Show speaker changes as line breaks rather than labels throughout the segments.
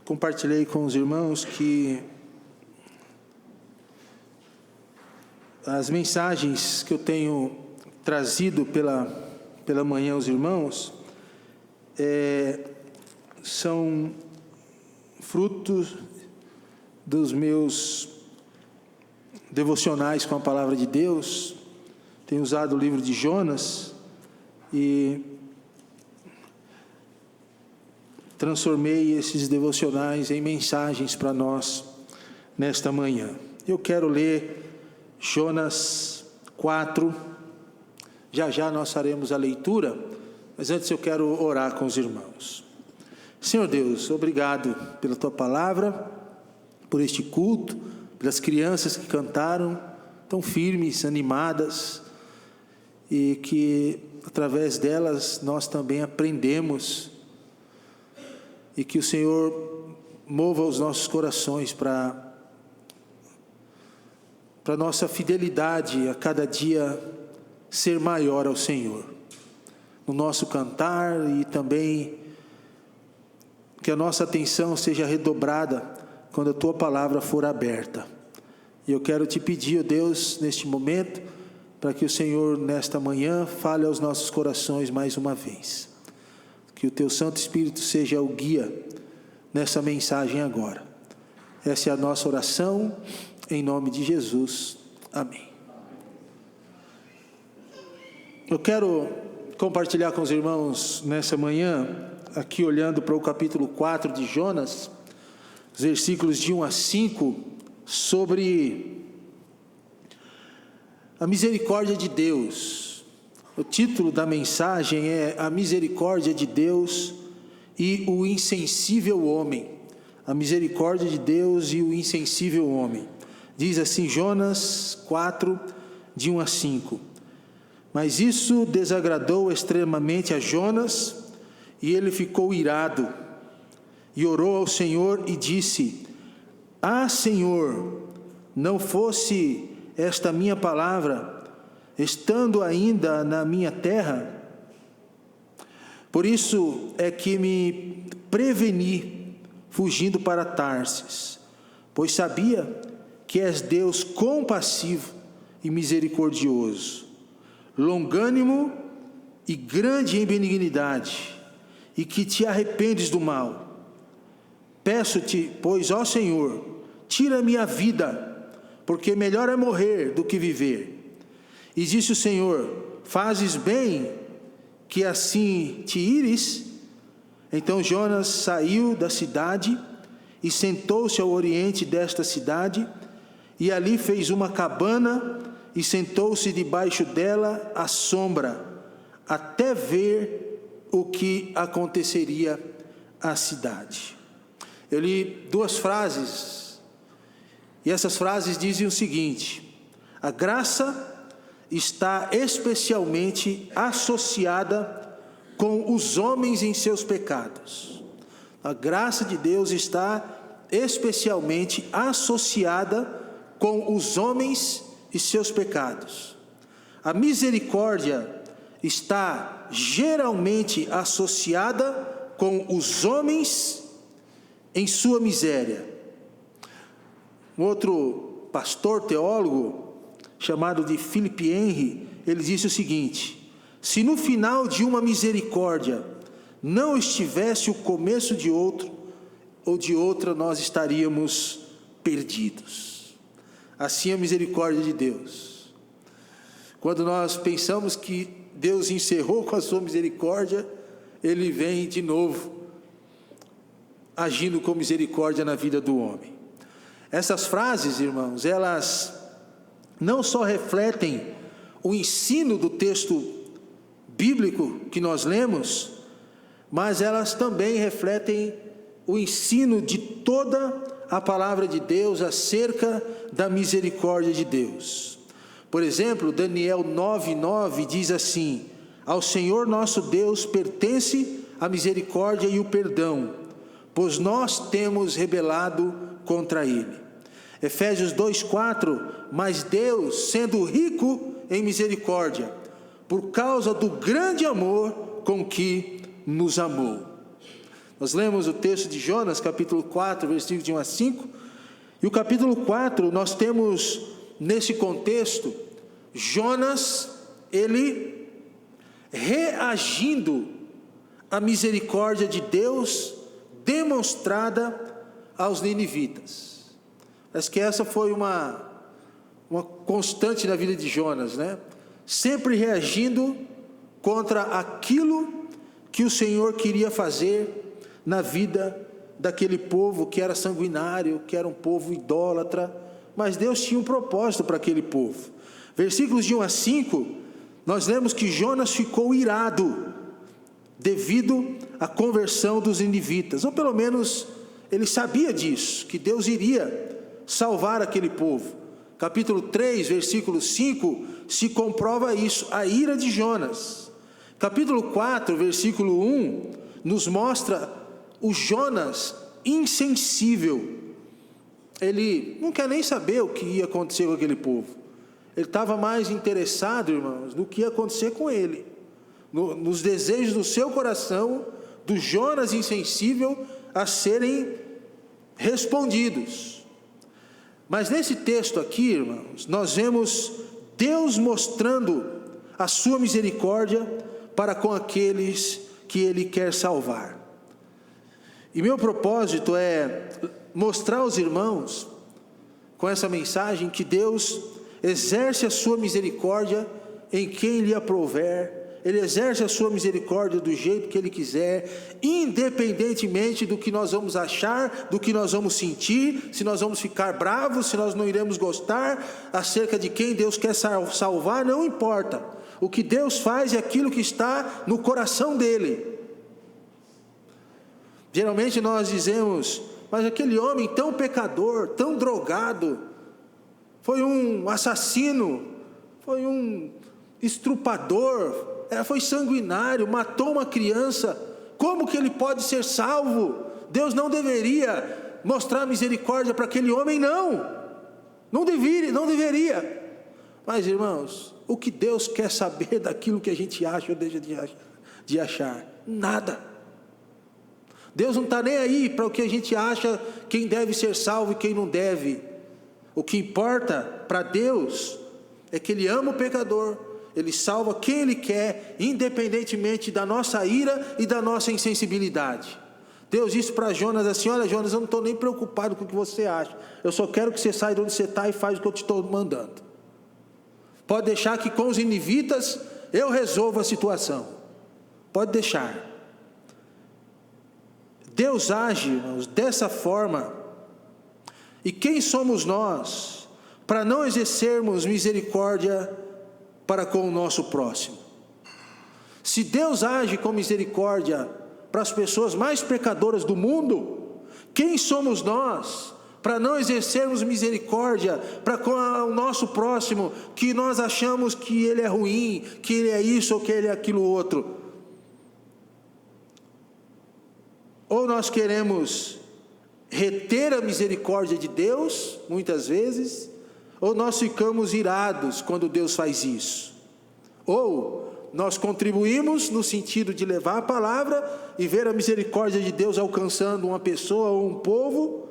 compartilhei com os irmãos que as mensagens que eu tenho trazido pela manhã aos irmãos são frutos dos meus devocionais com a palavra de Deus. Tenho usado o livro de Jonas e transformei esses devocionais em mensagens para nós nesta manhã. Eu quero ler Jonas 4, já nós faremos a leitura, mas antes eu quero orar com os irmãos. Senhor Deus, obrigado pela Tua palavra, por este culto, pelas crianças que cantaram, tão firmes, animadas, e que através delas nós também aprendemos, e que o Senhor mova os nossos corações para nossa fidelidade a cada dia ser maior ao Senhor, no nosso cantar, e também que a nossa atenção seja redobrada quando a Tua palavra for aberta. E eu quero Te pedir, ó Deus, neste momento, para que o Senhor nesta manhã fale aos nossos corações mais uma vez, que o Teu Santo Espírito seja o guia nessa mensagem agora. Essa é a nossa oração, em nome de Jesus, amém. Eu quero compartilhar com os irmãos nessa manhã, aqui olhando para o capítulo 4 de Jonas, os versículos de 1 a 5, sobre a misericórdia de Deus. O título da mensagem é A Misericórdia de Deus e o Insensível Homem. A misericórdia de Deus e o insensível homem. Diz assim Jonas 4, de 1 a 5. Mas isso desagradou extremamente a Jonas, e ele ficou irado, e orou ao Senhor e disse: Ah, Senhor, não fosse esta minha palavra, estando ainda na minha terra? Por isso é que me preveni, fugindo para Tarsis, pois sabia que és Deus compassivo e misericordioso, longânimo e grande em benignidade, e que te arrependes do mal. Peço-te, pois, ó Senhor, tira-me a vida, porque melhor é morrer do que viver. E disse o Senhor: Fazes bem que assim te ires? Então Jonas saiu da cidade e sentou-se ao oriente desta cidade, e ali fez uma cabana e sentou-se debaixo dela à sombra, até ver o que aconteceria à cidade. Eu li duas frases, e essas frases dizem o seguinte: a graça está especialmente associada com os homens em seus pecados. A graça de Deus está especialmente associada com os homens e seus pecados. A misericórdia está geralmente associada com os homens em sua miséria. Um outro pastor teólogo, chamado de Philip Henry, ele disse o seguinte: se no final de uma misericórdia não estivesse o começo de outro, ou de outra, nós estaríamos perdidos. Assim é a misericórdia de Deus. Quando nós pensamos que Deus encerrou com a sua misericórdia, Ele vem de novo, agindo com misericórdia na vida do homem. Essas frases, irmãos, elas não só refletem o ensino do texto bíblico que nós lemos, mas elas também refletem o ensino de toda a palavra de Deus acerca da misericórdia de Deus. Por exemplo, Daniel 9:9 diz assim: ao Senhor nosso Deus pertence a misericórdia e o perdão, pois nós temos rebelado contra Ele. Efésios 2:4, mas Deus, sendo rico em misericórdia, por causa do grande amor com que nos amou. Nós lemos o texto de Jonas, capítulo 4, versículos de 1 a 5, e o capítulo 4, nós temos, nesse contexto, Jonas, ele reagindo à misericórdia de Deus demonstrada aos ninivitas. Acho que essa foi uma constante na vida de Jonas, né? Sempre reagindo contra aquilo que o Senhor queria fazer na vida daquele povo que era sanguinário, que era um povo idólatra, mas Deus tinha um propósito para aquele povo. Versículos de 1 a 5, nós lemos que Jonas ficou irado devido à conversão dos ninivitas, ou pelo menos ele sabia disso, que Deus iria salvar aquele povo. Capítulo 3, versículo 5, se comprova isso, a ira de Jonas. Capítulo 4, versículo 1, nos mostra o Jonas insensível. Ele não quer nem saber o que ia acontecer com aquele povo. Ele estava mais interessado, irmãos, no que ia acontecer com ele, nos desejos do seu coração, do Jonas insensível, a serem respondidos. Mas nesse texto aqui, irmãos, nós vemos Deus mostrando a sua misericórdia para com aqueles que Ele quer salvar. E meu propósito é mostrar aos irmãos, com essa mensagem, que Deus exerce a sua misericórdia em quem lhe aprouver. Ele exerce a sua misericórdia do jeito que Ele quiser, independentemente do que nós vamos achar, do que nós vamos sentir, se nós vamos ficar bravos, se nós não iremos gostar acerca de quem Deus quer salvar, não importa. O que Deus faz é aquilo que está no coração dEle. Geralmente nós dizemos, mas aquele homem tão pecador, tão drogado, foi um assassino, foi um estrupador, foi sanguinário, matou uma criança, como que ele pode ser salvo? Deus não deveria mostrar misericórdia para aquele homem? Não deveria. Mas irmãos, o que Deus quer saber daquilo que a gente acha ou deixa de achar? Nada. Deus não está nem aí para o que a gente acha, quem deve ser salvo e quem não deve. O que importa para Deus é que Ele ama o pecador, Ele salva quem Ele quer, independentemente da nossa ira e da nossa insensibilidade. Deus disse para Jonas assim: olha Jonas, eu não estou nem preocupado com o que você acha, eu só quero que você saia de onde você está e faz o que eu te estou mandando. Pode deixar que com os ninivitas eu resolvo a situação, pode deixar. Deus age, irmãos, dessa forma. E quem somos nós para não exercermos misericórdia para com o nosso próximo? Se Deus age com misericórdia para as pessoas mais pecadoras do mundo, quem somos nós para não exercermos misericórdia para com o nosso próximo, que nós achamos que ele é ruim, que ele é isso ou que ele é aquilo outro? Ou nós queremos reter a misericórdia de Deus, muitas vezes, ou nós ficamos irados quando Deus faz isso. Ou nós contribuímos no sentido de levar a palavra e ver a misericórdia de Deus alcançando uma pessoa ou um povo,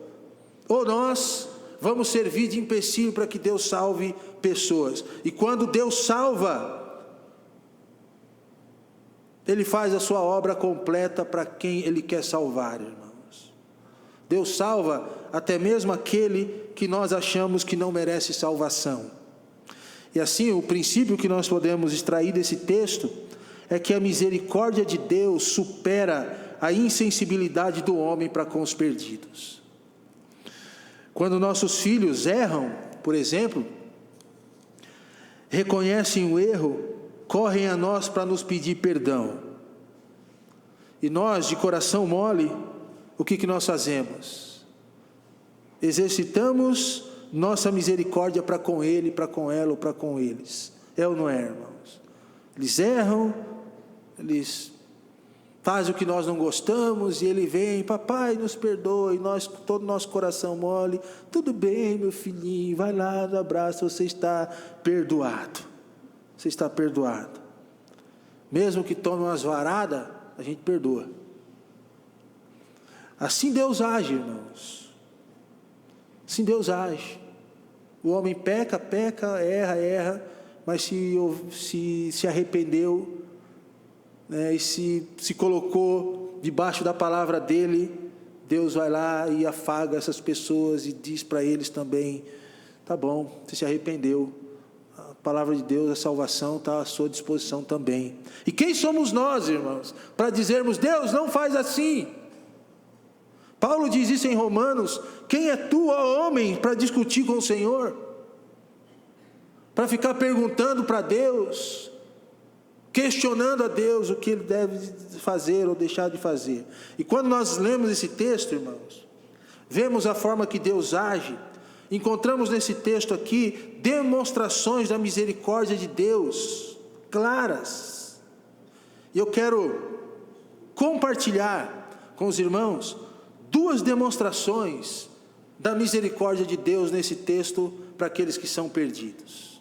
ou nós vamos servir de empecilho para que Deus salve pessoas. E quando Deus salva, Ele faz a sua obra completa para quem Ele quer salvar, irmãos. Deus salva até mesmo aquele que nós achamos que não merece salvação. E assim, o princípio que nós podemos extrair desse texto é que a misericórdia de Deus supera a insensibilidade do homem para com os perdidos. Quando nossos filhos erram, por exemplo, reconhecem o erro, correm a nós para nos pedir perdão. E nós, de coração mole, o que nós fazemos? Exercitamos nossa misericórdia para com ele, para com ela ou para com eles. É ou não é, irmãos? Eles erram, eles fazem o que nós não gostamos, e ele vem: papai, nos perdoe. Nós, todo nosso coração mole: tudo bem, meu filhinho, vai lá, no abraço, você está perdoado. Você está perdoado. Mesmo que tome umas varadas, a gente perdoa. Assim Deus age, irmãos. Assim Deus age. O homem peca, erra, mas se arrependeu, né, e se colocou debaixo da palavra dele, Deus vai lá e afaga essas pessoas e diz para eles também: tá bom, você se arrependeu, a palavra de Deus, a salvação está à sua disposição também. E quem somos nós, irmãos, para dizermos: Deus não faz assim? Paulo diz isso em Romanos: quem é tu, ó homem, para discutir com o Senhor? Para ficar perguntando para Deus, questionando a Deus o que Ele deve fazer ou deixar de fazer. E quando nós lemos esse texto, irmãos, vemos a forma que Deus age. Encontramos nesse texto aqui demonstrações da misericórdia de Deus, claras. E eu quero compartilhar com os irmãos duas demonstrações da misericórdia de Deus nesse texto para aqueles que são perdidos.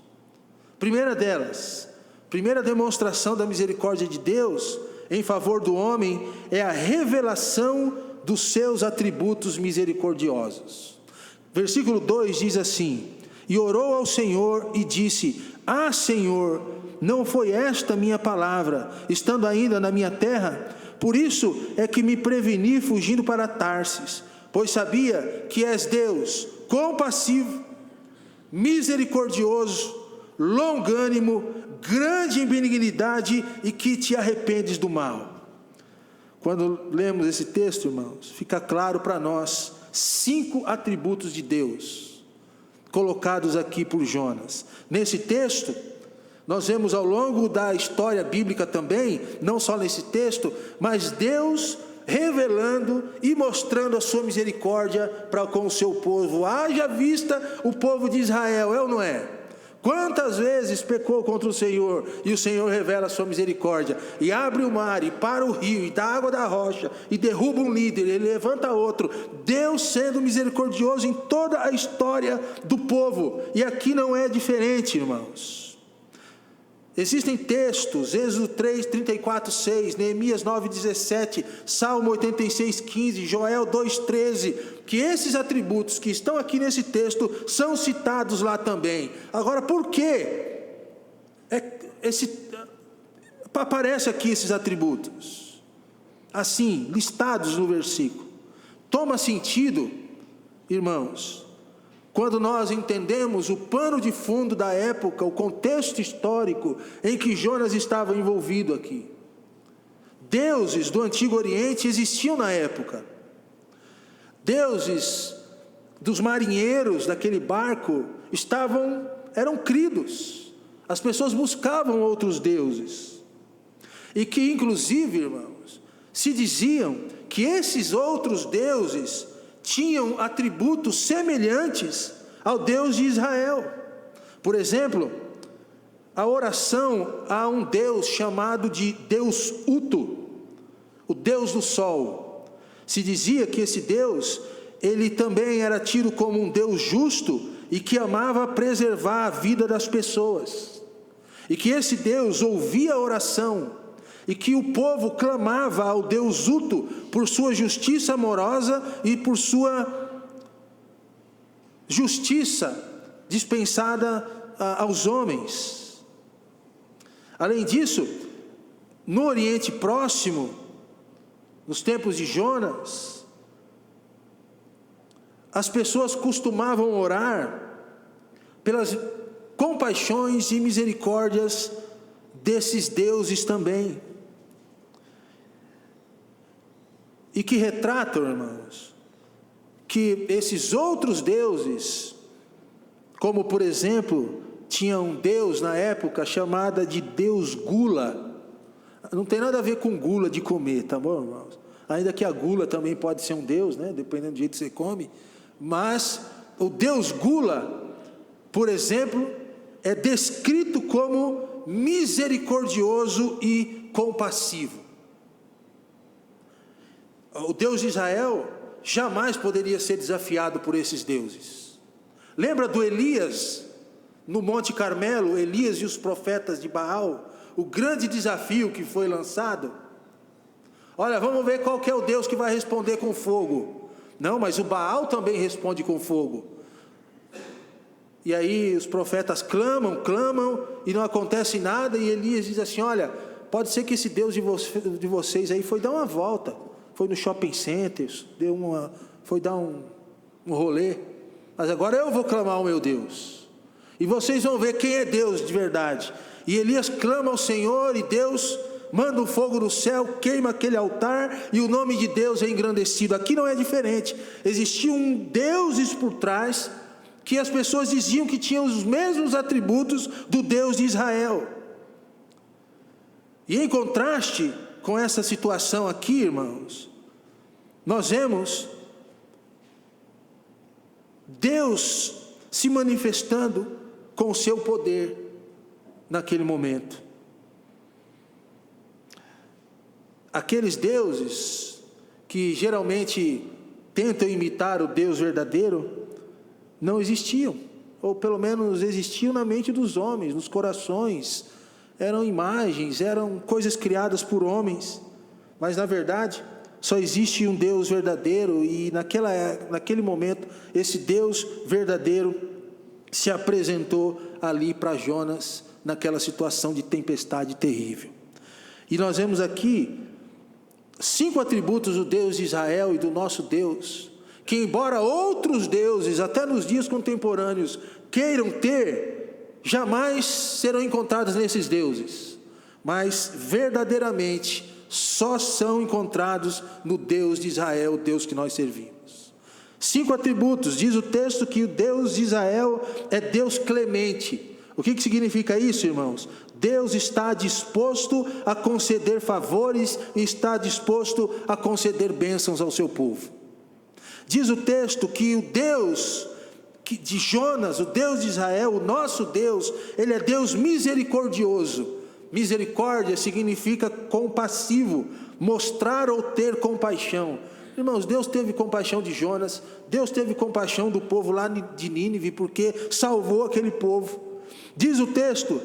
Primeira delas, primeira demonstração da misericórdia de Deus em favor do homem é a revelação dos seus atributos misericordiosos. Versículo 2 diz assim: e orou ao Senhor e disse: ah, Senhor, não foi esta minha palavra, estando ainda na minha terra? Por isso é que me preveni fugindo para Tarsis, pois sabia que és Deus compassivo, misericordioso, longânimo, grande em benignidade e que te arrependes do mal. Quando lemos esse texto, irmãos, fica claro para nós 5 atributos de Deus colocados aqui por Jonas. Nesse texto, nós vemos ao longo da história bíblica também, não só nesse texto, mas Deus revelando e mostrando a sua misericórdia para com o seu povo. Haja vista o povo de Israel, é ou não é? Quantas vezes pecou contra o Senhor, e o Senhor revela a sua misericórdia, e abre o mar, e para o rio, e dá água da rocha, e derruba um líder, e levanta outro. Deus sendo misericordioso em toda a história do povo, e aqui não é diferente, irmãos. Existem textos, Êxodo 3, 34, 6, Neemias 9, 17, Salmo 86, 15, Joel 2, 13, que esses atributos que estão aqui nesse texto são citados lá também. Agora, por que aparece aqui esses atributos? Assim, listados no versículo. Toma sentido, irmãos, quando nós entendemos o pano de fundo da época, o contexto histórico em que Jonas estava envolvido aqui. Deuses do Antigo Oriente existiam na época. Deuses dos marinheiros daquele barco eram cridos. As pessoas buscavam outros deuses. E que inclusive, irmãos, se diziam que esses outros deuses tinham atributos semelhantes ao Deus de Israel. Por exemplo, a oração a um Deus chamado de Deus Uto, o Deus do Sol. Se dizia que esse Deus, ele também era tido como um Deus justo e que amava preservar a vida das pessoas. E que esse Deus ouvia a oração e que o povo clamava ao Deus Uto por sua justiça amorosa e por sua justiça dispensada aos homens. Além disso, no Oriente Próximo, nos tempos de Jonas, as pessoas costumavam orar pelas compaixões e misericórdias desses deuses também. E que retratam, irmãos, que esses outros deuses, como por exemplo, tinha um deus na época chamada de Deus Gula. Não tem nada a ver com gula de comer, tá bom, irmãos? Ainda que a gula também pode ser um deus, né? Dependendo do jeito que você come. Mas o Deus Gula, por exemplo, é descrito como misericordioso e compassivo. O Deus de Israel jamais poderia ser desafiado por esses deuses. Lembra do Elias, no Monte Carmelo, Elias e os profetas de Baal, o grande desafio que foi lançado? Olha, vamos ver qual que é o Deus que vai responder com fogo. Não, mas o Baal também responde com fogo. E aí os profetas clamam e não acontece nada, e Elias diz assim: olha, pode ser que esse Deus de vocês aí foi dar uma volta, foi no shopping center, foi dar um rolê, mas agora eu vou clamar ao meu Deus, e vocês vão ver quem é Deus de verdade. E Elias clama ao Senhor, e Deus manda um fogo do céu, queima aquele altar, e o nome de Deus é engrandecido. Aqui não é diferente, existiam deuses por trás, que as pessoas diziam que tinham os mesmos atributos do Deus de Israel. E em contraste com essa situação aqui, irmãos, nós vemos Deus se manifestando com o seu poder naquele momento. Aqueles deuses que geralmente tentam imitar o Deus verdadeiro não existiam, ou pelo menos existiam na mente dos homens, nos corações. Eram imagens, eram coisas criadas por homens, mas na verdade só existe um Deus verdadeiro. E naquele momento esse Deus verdadeiro se apresentou ali para Jonas, naquela situação de tempestade terrível. E nós vemos aqui 5 atributos do Deus de Israel e do nosso Deus, que embora outros deuses, até nos dias contemporâneos, queiram ter, jamais serão encontrados nesses deuses, mas verdadeiramente só são encontrados no Deus de Israel, o Deus que nós servimos. 5 atributos. Diz o texto que o Deus de Israel é Deus clemente. O que significa isso, irmãos? Deus está disposto a conceder favores e está disposto a conceder bênçãos ao seu povo. Diz o texto que o Deus de Jonas, o Deus de Israel, o nosso Deus, Ele é Deus misericordioso. Misericórdia significa compassivo, mostrar ou ter compaixão. Irmãos, Deus teve compaixão de Jonas, Deus teve compaixão do povo lá de Nínive, porque salvou aquele povo. Diz o texto,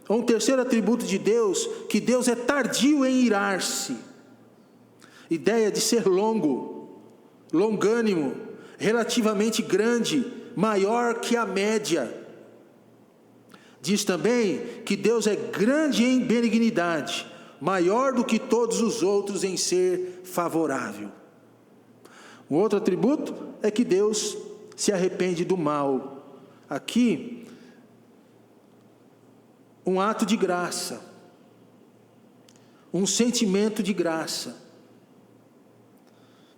um terceiro atributo de Deus, que Deus é tardio em irar-se. Ideia de ser longânimo, relativamente grande, maior que a média. Diz também que Deus é grande em benignidade, maior do que todos os outros em ser favorável. Um outro atributo é que Deus se arrepende do mal. Aqui, um ato de graça, um sentimento de graça,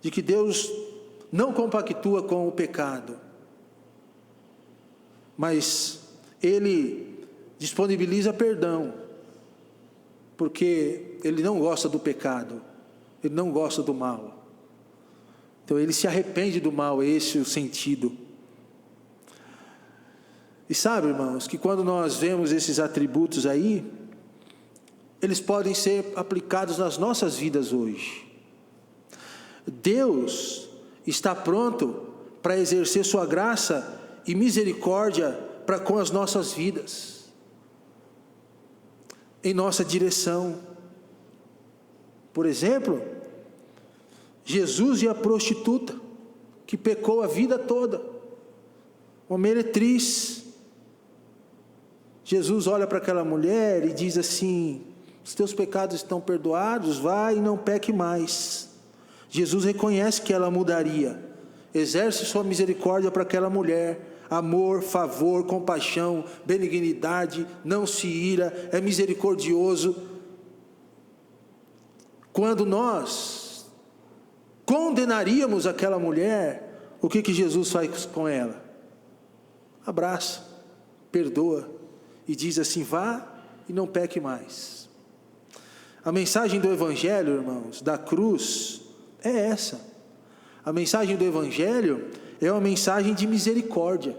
de que Deus não compactua com o pecado, mas Ele disponibiliza perdão, porque Ele não gosta do pecado, Ele não gosta do mal. Então Ele se arrepende do mal, esse é o sentido. E sabe, irmãos, que quando nós vemos esses atributos aí, eles podem ser aplicados nas nossas vidas hoje. Deus está pronto para exercer sua graça e misericórdia para com as nossas vidas, em nossa direção. Por exemplo, Jesus e a prostituta, que pecou a vida toda, uma meretriz. Jesus olha para aquela mulher e diz assim: os teus pecados estão perdoados, vai e não peque mais. Jesus reconhece que ela mudaria, exerce sua misericórdia para aquela mulher, amor, favor, compaixão, benignidade, não se ira, é misericordioso. Quando nós condenaríamos aquela mulher, o que Jesus faz com ela? Abraça, perdoa e diz assim: vá e não peque mais. A mensagem do Evangelho, irmãos, da cruz, é essa. A mensagem do Evangelho é uma mensagem de misericórdia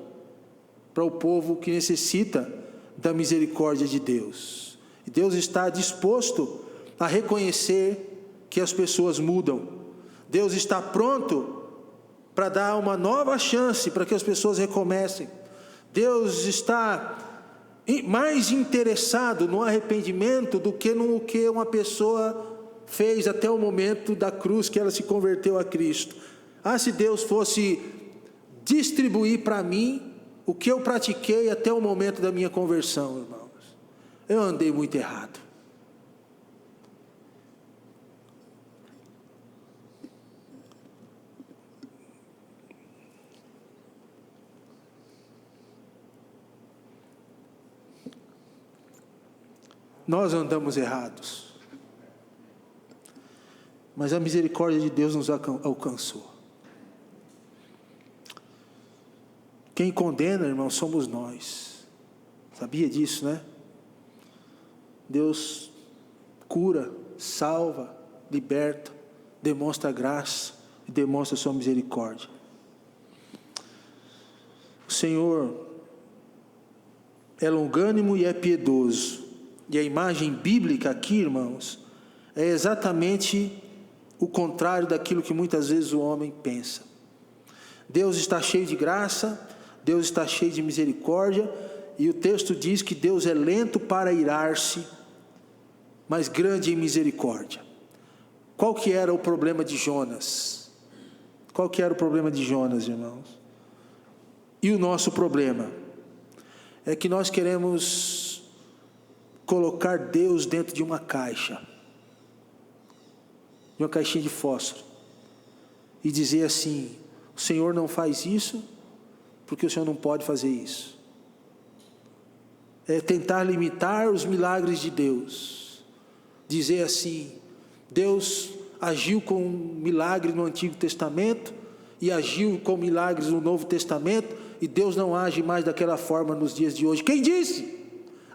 para o povo que necessita da misericórdia de Deus. E Deus está disposto a reconhecer que as pessoas mudam. Deus está pronto para dar uma nova chance para que as pessoas recomecem. Deus está mais interessado no arrependimento do que no que uma pessoa fez até o momento da cruz que ela se converteu a Cristo. Ah, se Deus fosse distribuir para mim o que eu pratiquei até o momento da minha conversão, irmãos. Eu andei muito errado. Nós andamos errados, mas a misericórdia de Deus nos alcançou. Quem condena, irmão, somos nós. Sabia disso, né? Deus cura, salva, liberta, demonstra graça e demonstra sua misericórdia. O Senhor é longânimo e é piedoso. E a imagem bíblica aqui, irmãos, é exatamente o contrário daquilo que muitas vezes o homem pensa. Deus está cheio de graça, Deus está cheio de misericórdia, e o texto diz que Deus é lento para irar-se, mas grande em misericórdia. Qual que era o problema de Jonas? Qual que era o problema de Jonas, irmãos? E o nosso problema é que nós queremos colocar Deus dentro de uma caixa, de uma caixinha de fósforo, e dizer assim: o Senhor não faz isso, porque o Senhor não pode fazer isso. É tentar limitar os milagres de Deus, dizer assim: Deus agiu com um milagre no Antigo Testamento, e agiu com milagres no Novo Testamento, e Deus não age mais daquela forma nos dias de hoje. Quem disse?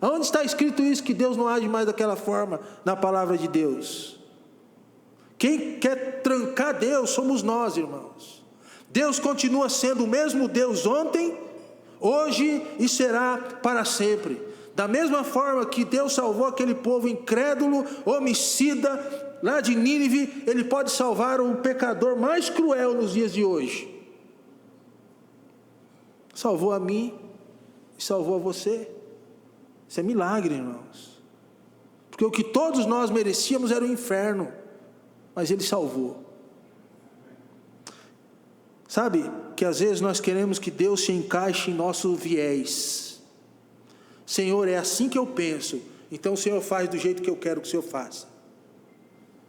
Aonde está escrito isso, que Deus não age mais daquela forma na palavra de Deus? Quem quer trancar Deus somos nós, irmãos. Deus continua sendo o mesmo Deus ontem, hoje e será para sempre. Da mesma forma que Deus salvou aquele povo incrédulo, homicida, lá de Nínive, Ele pode salvar o pecador mais cruel nos dias de hoje. Salvou a mim e salvou a você. Isso é milagre, irmãos. Porque o que todos nós merecíamos era o inferno, mas Ele salvou. Sabe, que às vezes nós queremos que Deus se encaixe em nosso viés. Senhor, é assim que eu penso, então o Senhor faz do jeito que eu quero que o Senhor faça.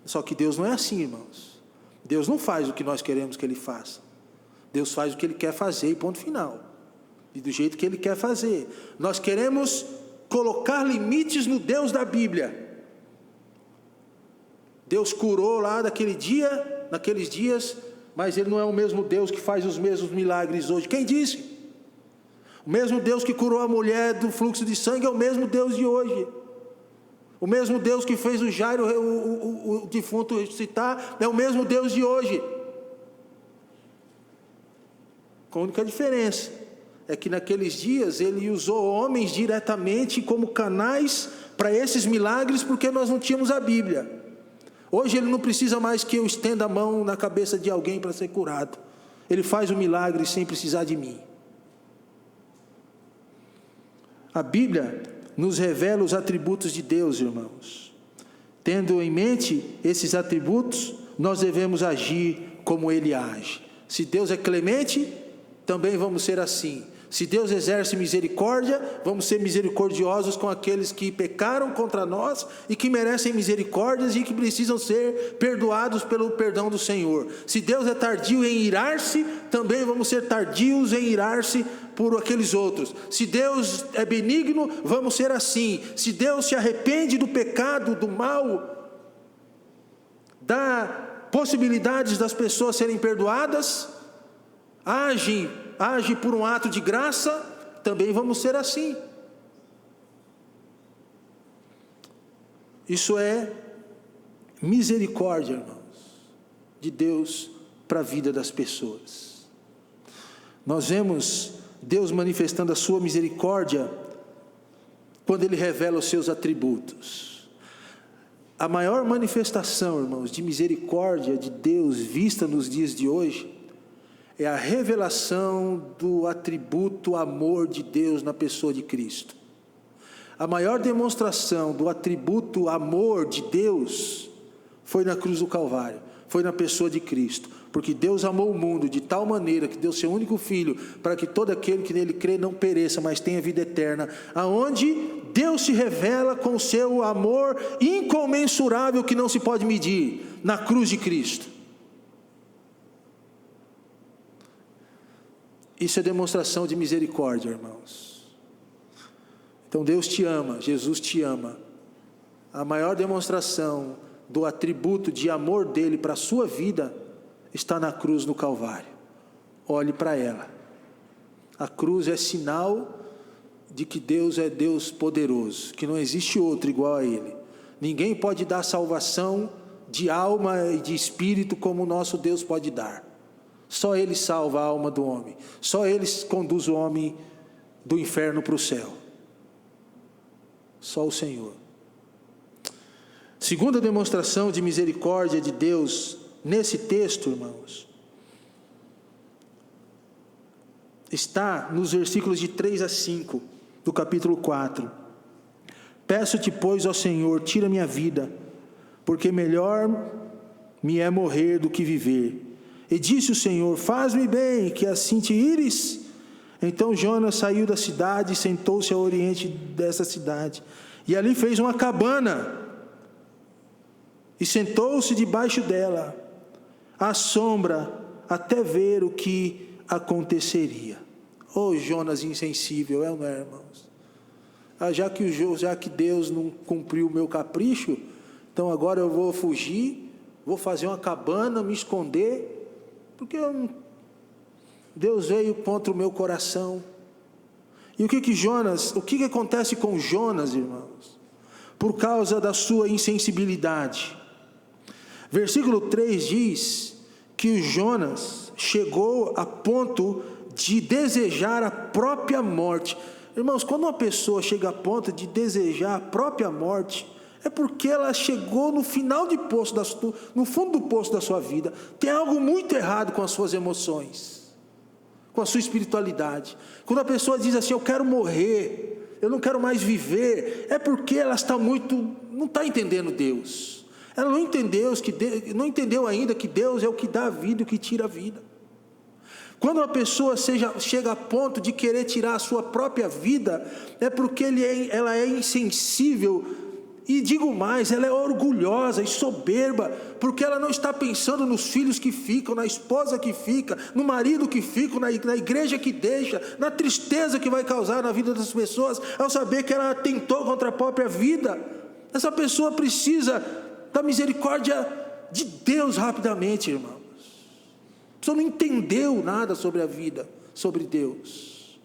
Só que Deus não é assim, irmãos. Deus não faz o que nós queremos que Ele faça. Deus faz o que Ele quer fazer e ponto final. E do jeito que Ele quer fazer. Nós queremos colocar limites no Deus da Bíblia. Deus curou lá naqueles dias, mas Ele não é o mesmo Deus que faz os mesmos milagres hoje. Quem disse? O mesmo Deus que curou a mulher do fluxo de sangue é o mesmo Deus de hoje. O mesmo Deus que fez o Jairo, o defunto ressuscitar, é o mesmo Deus de hoje. Com a única diferença é que naqueles dias Ele usou homens diretamente como canais para esses milagres, porque nós não tínhamos a Bíblia. Hoje Ele não precisa mais que eu estenda a mão na cabeça de alguém para ser curado. Ele faz o milagre sem precisar de mim. A Bíblia nos revela os atributos de Deus, irmãos. Tendo em mente esses atributos, nós devemos agir como Ele age. Se Deus é clemente, também vamos ser assim. Se Deus exerce misericórdia, vamos ser misericordiosos com aqueles que pecaram contra nós e que merecem misericórdias e que precisam ser perdoados pelo perdão do Senhor. Se Deus é tardio em irar-se, também vamos ser tardios em irar-se por aqueles outros. Se Deus é benigno, vamos ser assim. Se Deus se arrepende do pecado, do mal, dá possibilidades das pessoas serem perdoadas, age por um ato de graça, também vamos ser assim. Isso é misericórdia, irmãos, de Deus para a vida das pessoas. Nós vemos Deus manifestando a sua misericórdia quando Ele revela os seus atributos. A maior manifestação, irmãos, de misericórdia de Deus vista nos dias de hoje é a revelação do atributo amor de Deus na pessoa de Cristo. A maior demonstração do atributo amor de Deus foi na cruz do Calvário, foi na pessoa de Cristo, porque Deus amou o mundo de tal maneira que deu seu único Filho, para que todo aquele que nele crê não pereça, mas tenha vida eterna, aonde Deus se revela com o seu amor incomensurável que não se pode medir, na cruz de Cristo. Isso é demonstração de misericórdia, irmãos. Então Deus te ama, Jesus te ama. A maior demonstração do atributo de amor dele para a sua vida está na cruz no Calvário. Olhe para ela. A cruz é sinal de que Deus é Deus poderoso, que não existe outro igual a ele. Ninguém pode dar salvação de alma e de espírito como o nosso Deus pode dar. Só ele salva a alma do homem. Só ele conduz o homem do inferno para o céu. Só o Senhor. Segunda demonstração de misericórdia de Deus nesse texto, irmãos, está nos versículos de 3 a 5 do capítulo 4. Peço-te, pois, ó Senhor, tira minha vida, porque melhor me é morrer do que viver. E disse o Senhor, faz-me bem, que assim te ires. Então Jonas saiu da cidade e sentou-se ao oriente dessa cidade, e ali fez uma cabana, e sentou-se debaixo dela, à sombra, até ver o que aconteceria. Oh, Jonas insensível, é ou não é, irmãos? Já que Deus não cumpriu o meu capricho, então agora eu vou fugir, vou fazer uma cabana, me esconder, porque Deus veio contra o meu coração. E o que acontece com Jonas, irmãos? Por causa da sua insensibilidade. Versículo 3 diz que o Jonas chegou a ponto de desejar a própria morte. Irmãos, quando uma pessoa chega a ponto de desejar a própria morte, é porque ela chegou no final de poço, no fundo do poço da sua vida. Tem algo muito errado com as suas emoções, com a sua espiritualidade. Quando a pessoa diz assim, eu quero morrer, eu não quero mais viver, é porque ela não está entendendo Deus. Ela não entendeu ainda que Deus é o que dá a vida e o que tira a vida. Quando uma pessoa chega a ponto de querer tirar a sua própria vida, é porque ela é insensível, e digo mais, ela é orgulhosa e soberba, porque ela não está pensando nos filhos que ficam, na esposa que fica, no marido que fica, na igreja que deixa, na tristeza que vai causar na vida das pessoas, ao saber que ela atentou contra a própria vida. Essa pessoa precisa da misericórdia de Deus rapidamente, irmãos. A pessoa não entendeu nada sobre a vida, sobre Deus.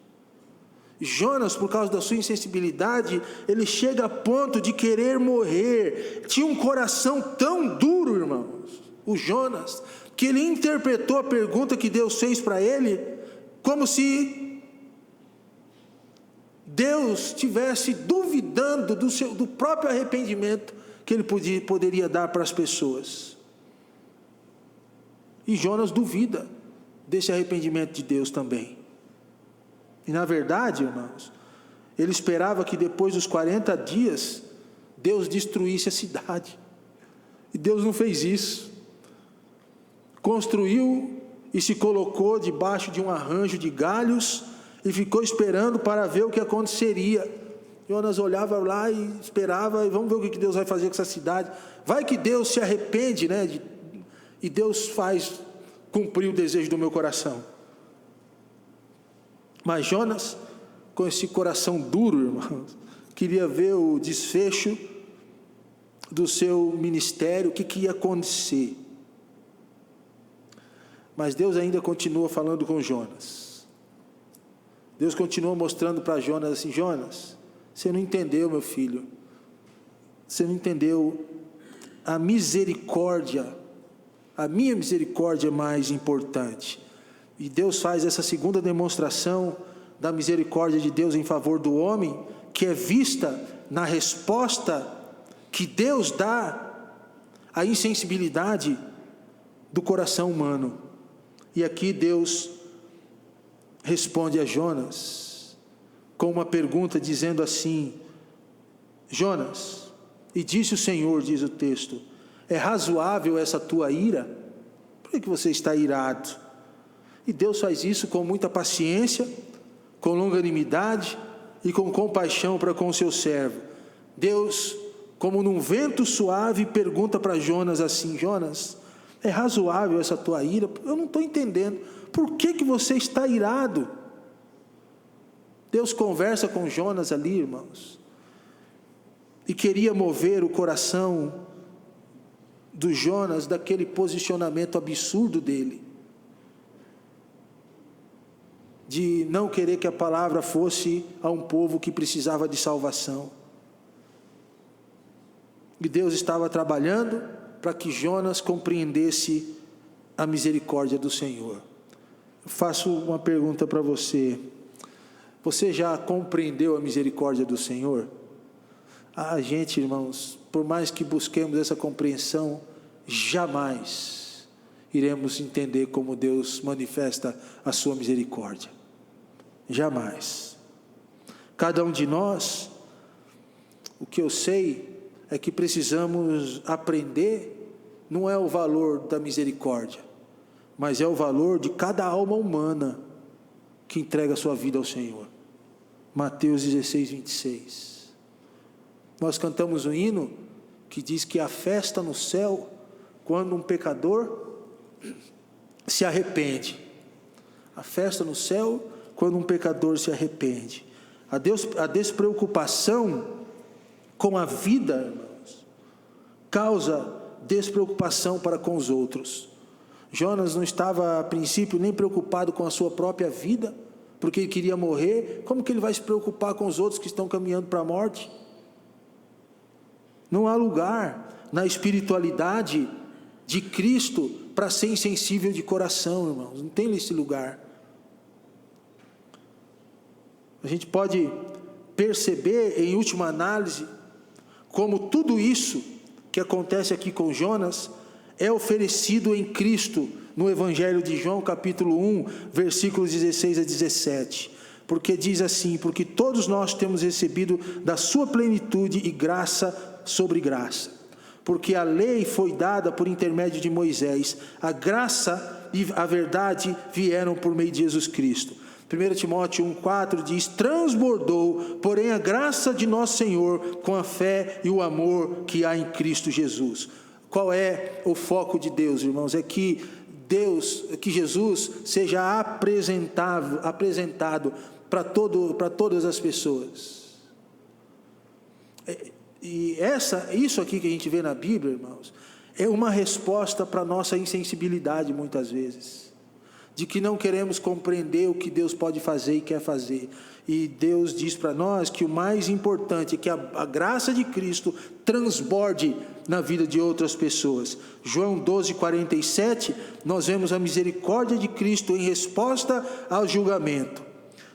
Jonas, por causa da sua insensibilidade, ele chega a ponto de querer morrer. Tinha um coração tão duro, irmãos, o Jonas, que ele interpretou a pergunta que Deus fez para ele como se Deus estivesse duvidando do próprio arrependimento que ele poderia dar para as pessoas. E Jonas duvida desse arrependimento de Deus também. E na verdade, irmãos, ele esperava que depois dos 40 dias, Deus destruísse a cidade. E Deus não fez isso. Construiu e se colocou debaixo de um arranjo de galhos e ficou esperando para ver o que aconteceria. Jonas olhava lá e esperava, e vamos ver o que Deus vai fazer com essa cidade. Vai que Deus se arrepende, né? E Deus faz cumprir o desejo do meu coração. Mas Jonas, com esse coração duro, irmãos, queria ver o desfecho do seu ministério, o que ia acontecer. Mas Deus ainda continua falando com Jonas. Deus continua mostrando para Jonas assim, Jonas, você não entendeu, meu filho. Você não entendeu a misericórdia. A minha misericórdia é mais importante. E Deus faz essa segunda demonstração da misericórdia de Deus em favor do homem, que é vista na resposta que Deus dá à insensibilidade do coração humano. E aqui Deus responde a Jonas com uma pergunta dizendo assim, Jonas, e disse o Senhor, diz o texto, É razoável essa tua ira? Por que você está irado? E Deus faz isso com muita paciência, com longanimidade e com compaixão para com o seu servo. Deus, como num vento suave, pergunta para Jonas assim: Jonas, é razoável essa tua ira? Eu não estou entendendo. Por que você está irado? Deus conversa com Jonas ali, irmãos, e queria mover o coração do Jonas daquele posicionamento absurdo dele, de não querer que a palavra fosse a um povo que precisava de salvação. E Deus estava trabalhando para que Jonas compreendesse a misericórdia do Senhor. Eu faço uma pergunta para você: você já compreendeu a misericórdia do Senhor? A gente, irmãos, por mais que busquemos essa compreensão, jamais iremos entender como Deus manifesta a sua misericórdia. Jamais. Cada um de nós, o que eu sei é que precisamos aprender, não é o valor da misericórdia, mas é o valor de cada alma humana que entrega a sua vida ao Senhor. Mateus 16, 26. Nós cantamos um hino que diz que há festa no céu quando um pecador se arrepende. A festa no céu quando um pecador se arrepende. A despreocupação com a vida, irmãos, causa despreocupação para com os outros. Jonas não estava a princípio nem preocupado com a sua própria vida, porque ele queria morrer. Como que ele vai se preocupar com os outros que estão caminhando para a morte? Não há lugar na espiritualidade de Cristo para ser insensível de coração, irmãos. Não tem esse lugar. A gente pode perceber, em última análise, como tudo isso que acontece aqui com Jonas é oferecido em Cristo no Evangelho de João, capítulo 1, versículos 16 a 17. Porque diz assim: porque todos nós temos recebido da sua plenitude e graça sobre graça. Porque a lei foi dada por intermédio de Moisés, a graça e a verdade vieram por meio de Jesus Cristo. 1 Timóteo 1,4 diz: transbordou, porém, a graça de nosso Senhor com a fé e o amor que há em Cristo Jesus. Qual é o foco de Deus, irmãos? É que Jesus seja apresentado para todas as pessoas. E isso aqui que a gente vê na Bíblia, irmãos, é uma resposta para a nossa insensibilidade muitas vezes, de que não queremos compreender o que Deus pode fazer e quer fazer. E Deus diz para nós que o mais importante é que a graça de Cristo transborde na vida de outras pessoas. João 12:47, nós vemos a misericórdia de Cristo em resposta ao julgamento.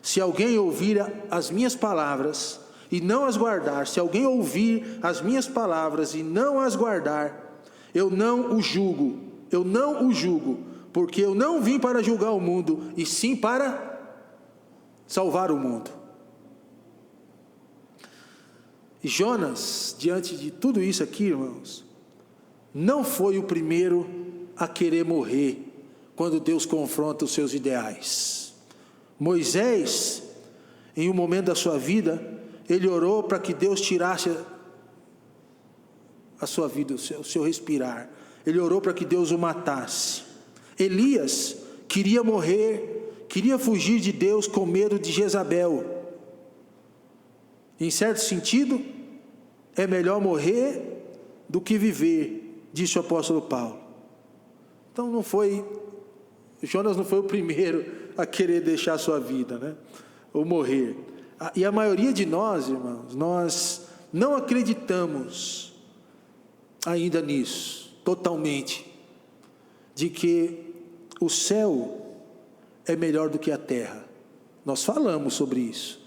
Se alguém ouvir as minhas palavras e não as guardar, se alguém ouvir as minhas palavras e não as guardar, eu não o julgo, porque eu não vim para julgar o mundo, e sim para salvar o mundo. E Jonas, diante de tudo isso aqui, irmãos, não foi o primeiro a querer morrer quando Deus confronta os seus ideais. Moisés, em um momento da sua vida, ele orou para que Deus tirasse a sua vida, o seu respirar. Ele orou para que Deus o matasse. Elias queria morrer, queria fugir de Deus com medo de Jezabel. Em certo sentido, é melhor morrer do que viver, disse o apóstolo Paulo. Então Jonas não foi o primeiro a querer deixar a sua vida, né? Ou morrer. E a maioria de nós, irmãos, nós não acreditamos ainda nisso, totalmente, de que o céu é melhor do que a terra. Nós falamos sobre isso,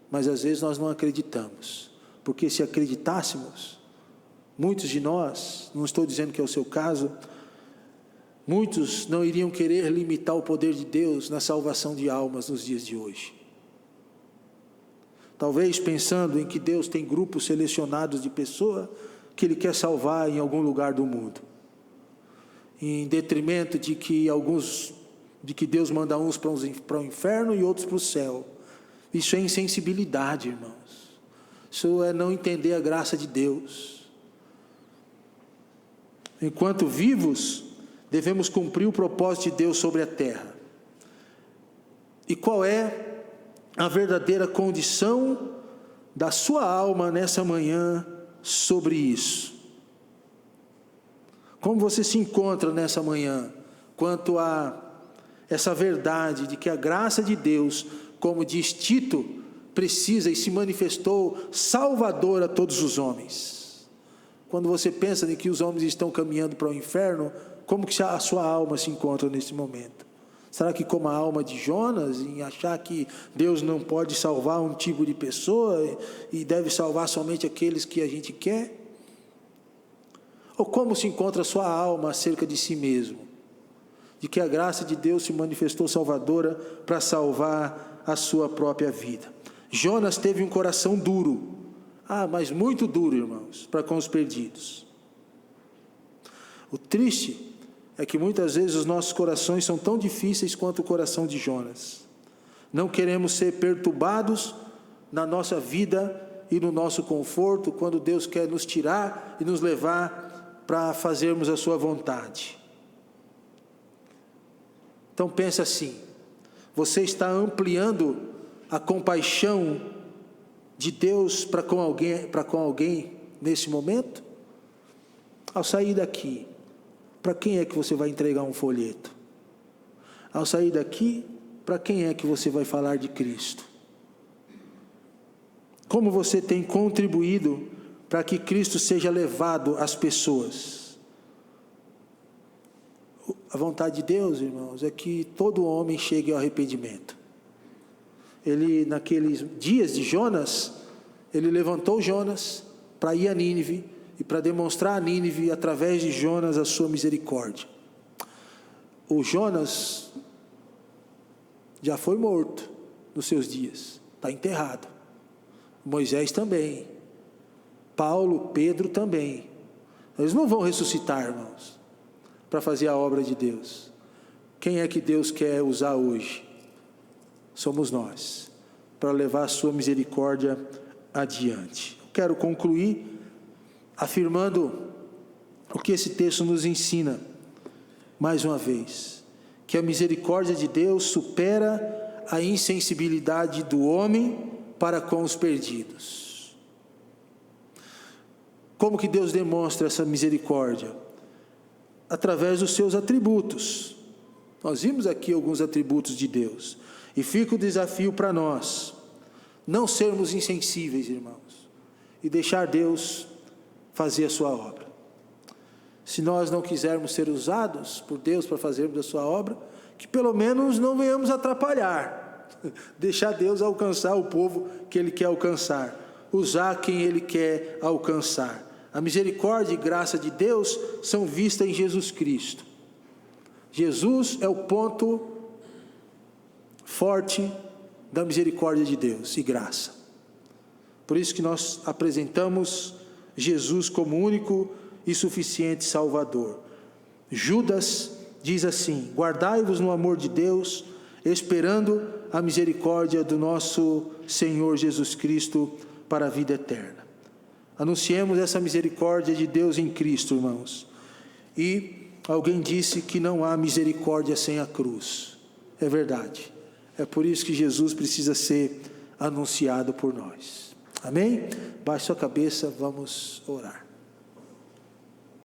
mas às vezes nós não acreditamos, porque se acreditássemos, muitos de nós, não estou dizendo que é o seu caso, muitos não iriam querer limitar o poder de Deus na salvação de almas nos dias de hoje. Talvez pensando em que Deus tem grupos selecionados de pessoas que Ele quer salvar em algum lugar do mundo, em detrimento de que Deus manda uns para o inferno e outros para o céu. Isso é insensibilidade, irmãos. Isso é não entender a graça de Deus. Enquanto vivos, devemos cumprir o propósito de Deus sobre a terra. E qual é a verdadeira condição da sua alma nessa manhã sobre isso? Como você se encontra nessa manhã quanto a essa verdade de que a graça de Deus, como diz Tito, precisa e se manifestou salvador a todos os homens? Quando você pensa em que os homens estão caminhando para o inferno, como que a sua alma se encontra nesse momento? Será que como a alma de Jonas, em achar que Deus não pode salvar um tipo de pessoa e deve salvar somente aqueles que a gente quer? Ou como se encontra a sua alma acerca de si mesmo? De que a graça de Deus se manifestou salvadora para salvar a sua própria vida. Jonas teve um coração duro, mas muito duro, irmãos, para com os perdidos. O triste é que muitas vezes os nossos corações são tão difíceis quanto o coração de Jonas. Não queremos ser perturbados na nossa vida e no nosso conforto, quando Deus quer nos tirar e nos levar para fazermos a sua vontade. Então pense assim: você está ampliando a compaixão de Deus para com alguém nesse momento? Ao sair daqui, para quem é que você vai entregar um folheto? Ao sair daqui, para quem é que você vai falar de Cristo? Como você tem contribuído para que Cristo seja levado às pessoas? A vontade de Deus, irmãos, é que todo homem chegue ao arrependimento. Ele, naqueles dias de Jonas, ele levantou Jonas para ir a Nínive e para demonstrar a Nínive, através de Jonas, a sua misericórdia. O Jonas já foi morto nos seus dias, está enterrado. Moisés também, Paulo, Pedro também. Eles não vão ressuscitar, irmãos, para fazer a obra de Deus. Quem é que Deus quer usar hoje? Somos nós, para levar a sua misericórdia adiante. Quero concluir afirmando o que esse texto nos ensina, mais uma vez, que a misericórdia de Deus supera a insensibilidade do homem para com os perdidos. Como que Deus demonstra essa misericórdia? Através dos seus atributos. Nós vimos aqui alguns atributos de Deus, e fica o desafio para nós, não sermos insensíveis, irmãos, e deixar Deus fazer a sua obra. Se nós não quisermos ser usados por Deus para fazermos a sua obra, que pelo menos não venhamos atrapalhar, deixar Deus alcançar o povo que Ele quer alcançar, usar quem Ele quer alcançar. A misericórdia e graça de Deus são vistas em Jesus Cristo. Jesus é o ponto forte da misericórdia de Deus e graça. Por isso que nós apresentamos Jesus como único e suficiente Salvador. Judas diz assim: guardai-vos no amor de Deus, esperando a misericórdia do nosso Senhor Jesus Cristo para a vida eterna. Anunciemos essa misericórdia de Deus em Cristo, irmãos. E alguém disse que não há misericórdia sem a cruz. É verdade. É por isso que Jesus precisa ser anunciado por nós. Amém? Baixe sua cabeça, vamos orar.